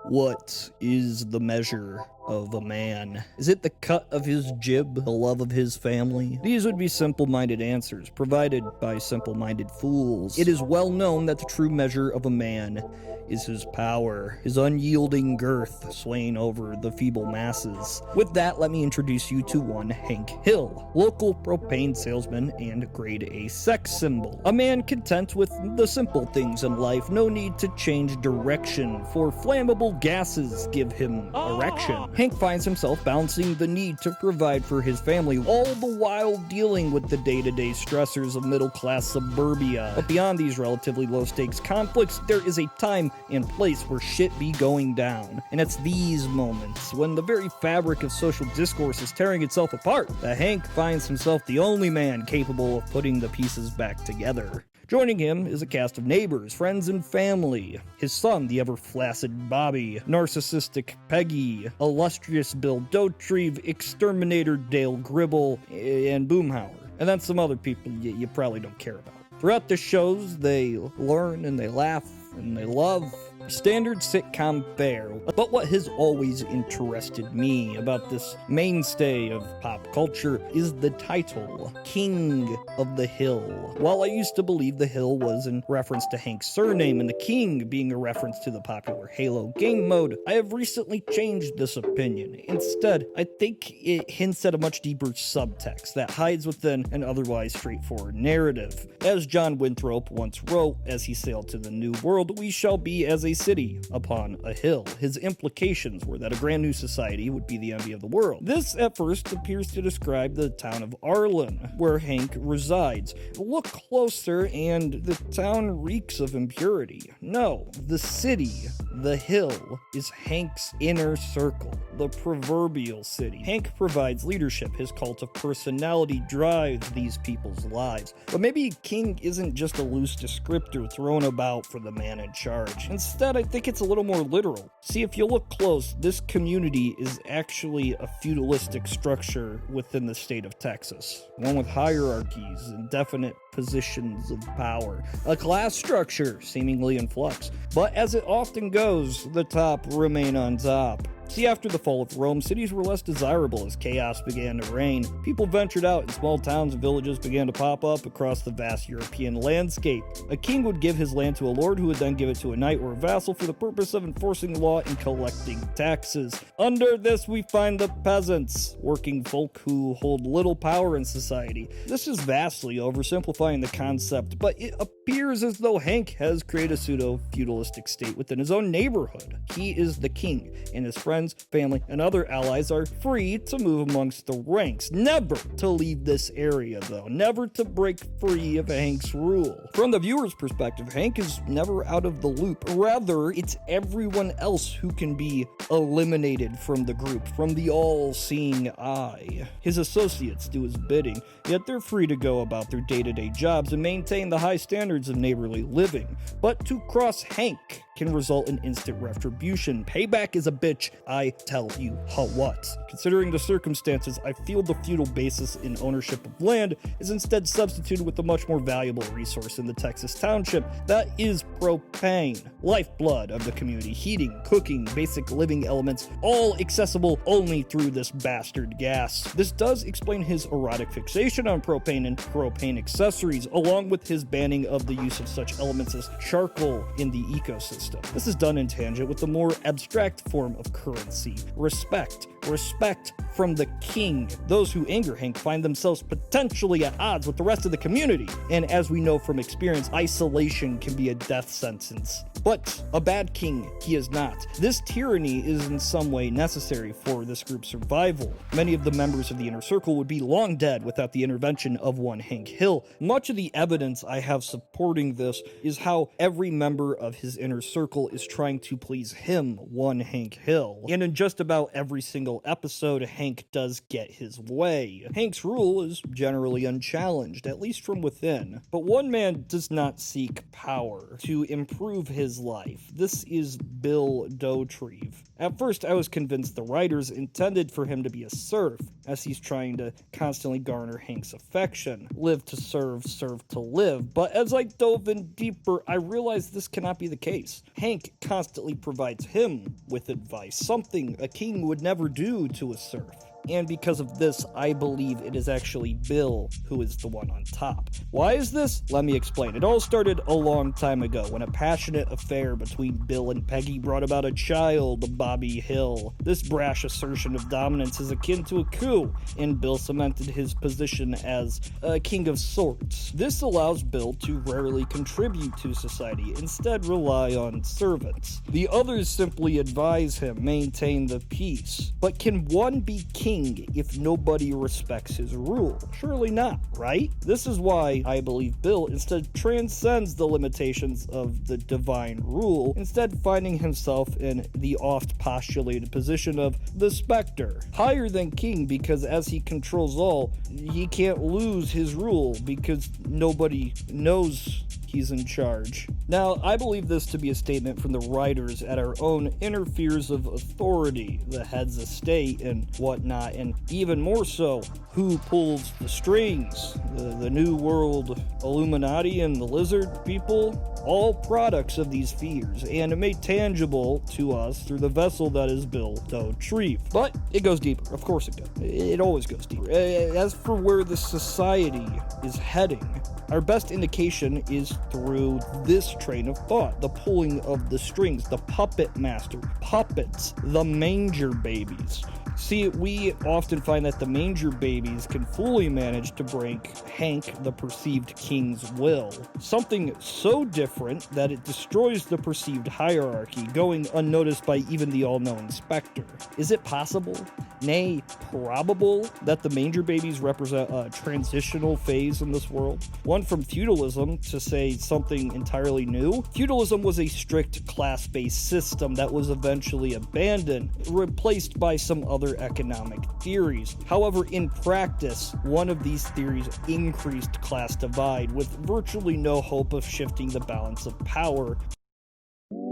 What is the measure of a man? Is it the cut of his jib, the love of his family? These would be simple-minded answers, provided by simple-minded fools. It is well known that the true measure of a man is his power, his unyielding girth swaying over the feeble masses. With that, let me introduce you to one Hank Hill, local propane salesman and grade A sex symbol. A man content with the simple things in life, no need to change direction, for flammable gases give him erection. Hank finds himself balancing the need to provide for his family, all the while dealing with the day-to-day stressors of middle-class suburbia. But beyond these relatively low-stakes conflicts, there is a time and place where shit be going down. And it's these moments, when the very fabric of social discourse is tearing itself apart, that Hank finds himself the only man capable of putting the pieces back together. Joining him is a cast of neighbors, friends, and family. His son, the ever-flaccid Bobby, narcissistic Peggy, illustrious Bill Dotrieve, exterminator Dale Gribble, and Boomhauer. And then some other people you probably don't care about. Throughout the shows, they learn and they laugh and they love. Standard sitcom fare. But what has always interested me about this mainstay of pop culture is the title, King of the Hill. While I used to believe the Hill was in reference to Hank's surname and the King being a reference to the popular Halo game mode, I have recently changed this opinion. Instead, I think it hints at a much deeper subtext that hides within an otherwise straightforward narrative. As John Winthrop once wrote as he sailed to the New World, we shall be as a city upon a hill. His implications were that a grand new society would be the envy of the world. This at first appears to describe the town of Arlen, where Hank resides. Look closer and the town reeks of impurity. No, the city, the hill, is Hank's inner circle, the proverbial city. Hank provides leadership. His cult of personality drives these people's lives. But maybe king isn't just a loose descriptor thrown about for the man in charge. Instead, I think it's a little more literal. See, if you look close, this community is actually a feudalistic structure within the state of Texas. One with hierarchies and definite positions of power. A class structure seemingly in flux. But as it often goes, the top remain on top. See, after the fall of Rome, cities were less desirable as chaos began to reign. People ventured out and small towns and villages began to pop up across the vast European landscape. A king would give his land to a lord who would then give it to a knight or a vassal for the purpose of enforcing law and collecting taxes. Under this we find the peasants, working folk who hold little power in society. This is vastly oversimplifying the concept, but it appears as though Hank has created a pseudo-feudalistic state within his own neighborhood. He is the king, and his friends, family, and other allies are free to move amongst the ranks. Never to leave this area, though. Never to break free of Hank's rule. From the viewer's perspective, Hank is never out of the loop. Rather, it's everyone else who can be eliminated from the group, from the all-seeing eye. His associates do his bidding, yet they're free to go about their day-to-day jobs and maintain the high standards of neighborly living. But to cross Hank can result in instant retribution. Payback is a bitch, I tell you what. Considering the circumstances, I feel the feudal basis in ownership of land is instead substituted with a much more valuable resource in the Texas township. That is propane, lifeblood of the community, heating, cooking, basic living elements, all accessible only through this bastard gas. This does explain his erotic fixation on propane and propane accessories, along with his banning of the use of such elements as charcoal in the ecosystem. This is done in tangent with the more abstract form of currency, respect. Respect from the king. Those who anger Hank find themselves potentially at odds with the rest of the community. And as we know from experience, isolation can be a death sentence. But a bad king, he is not. This tyranny is in some way necessary for this group's survival. Many of the members of the inner circle would be long dead without the intervention of one Hank Hill. Much of the evidence I have supporting this is how every member of his inner circle is trying to please him, one Hank Hill. And in just about every single episode, Hank does get his way. Hank's rule is generally unchallenged, at least from within. But one man does not seek power to improve his life. This is Bill Dotrieve. At first, I was convinced the writers intended for him to be a serf, as he's trying to constantly garner Hank's affection. Live to serve, serve to live. But as I dove in deeper, I realized this cannot be the case. Hank constantly provides him with advice, something a king would never do to a serf. And because of this, I believe it is actually Bill who is the one on top. Why is this? Let me explain. It all started a long time ago when a passionate affair between Bill and Peggy brought about a child, Bobby Hill. This brash assertion of dominance is akin to a coup, and Bill cemented his position as a king of sorts. This allows Bill to rarely contribute to society, instead rely on servants. The others simply advise him, maintain the peace. But can one be king if nobody respects his rule? Surely not, right? This is why I believe Bill instead transcends the limitations of the divine rule, instead finding himself in the oft-postulated position of the Spectre. Higher than king because as he controls all, he can't lose his rule because nobody knows he's in charge. Now, I believe this to be a statement from the writers at our own inner fears of authority, the heads of state and whatnot, and even more so, who pulls the strings, the New World Illuminati and the Lizard people, all products of these fears, and made tangible to us through the vessel that is Bill Dauterive. But it goes deeper, of course it does. It always goes deeper. As for where the society is heading, our best indication is through this train of thought, the pulling of the strings, the puppet master, puppets, the manger babies. See, we often find that the manger babies can fully manage to break Hank, the perceived king's will. Something so different that it destroys the perceived hierarchy, going unnoticed by even the all-knowing Spectre. Is it possible, nay, probable, that the manger babies represent a transitional phase in this world? One from feudalism to say something entirely new? Feudalism was a strict class-based system that was eventually abandoned, replaced by some other economic theories. However, in practice, one of these theories increased class divide with virtually no hope of shifting the balance of power.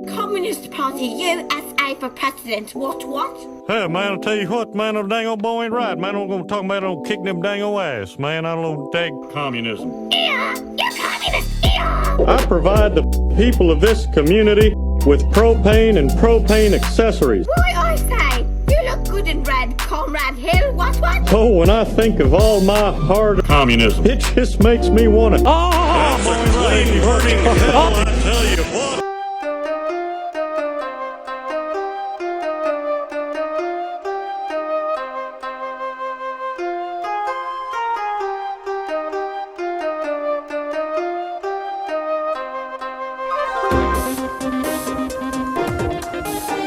Communist Party USA for president, what? Hey, man, I'll tell you what, man, the dang old boy ain't right, man. I'm gonna talk about it, kick them dang old ass, man. I don't know, dang communism. Yeah, you're communist, yeah! I provide the people of this community with propane and propane accessories. Why, I say, you look good in red, Comrade Hill, what? Oh, when I think of all my hard communism, it just makes me wanna. That's a clean burning hell, I tell you what.